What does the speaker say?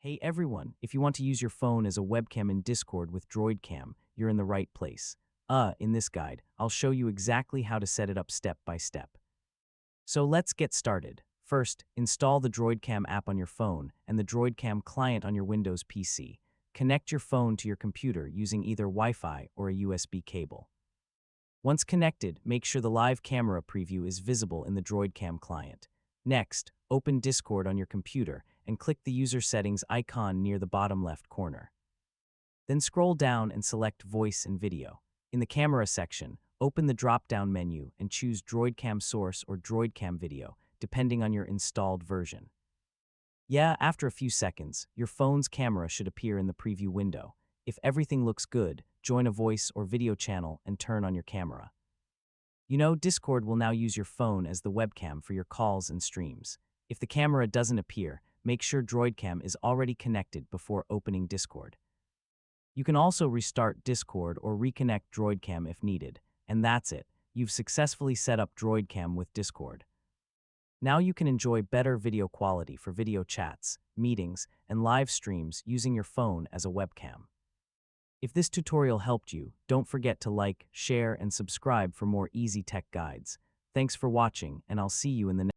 Hey everyone, if you want to use your phone as a webcam in Discord with DroidCam, you're in the right place. In this guide, I'll show you exactly how to set it up step by step. So let's get started. First, install the DroidCam app on your phone and the DroidCam client on your Windows PC. Connect your phone to your computer using either Wi-Fi or a USB cable. Once connected, make sure the live camera preview is visible in the DroidCam client. Next, open Discord on your computer and click the user settings icon near the bottom left corner. Then scroll down and select Voice and Video. In the Camera section, open the drop-down menu and choose DroidCam Source or DroidCam Video, depending on your installed version. After a few seconds, your phone's camera should appear in the preview window. If everything looks good, join a voice or video channel and turn on your camera. Discord will now use your phone as the webcam for your calls and streams. If the camera doesn't appear, make sure DroidCam is already connected before opening Discord. You can also restart Discord or reconnect DroidCam if needed. And that's it. You've successfully set up DroidCam with Discord. Now you can enjoy better video quality for video chats, meetings, and live streams using your phone as a webcam. If this tutorial helped you, don't forget to like, share, and subscribe for more easy tech guides. Thanks for watching, and I'll see you in the next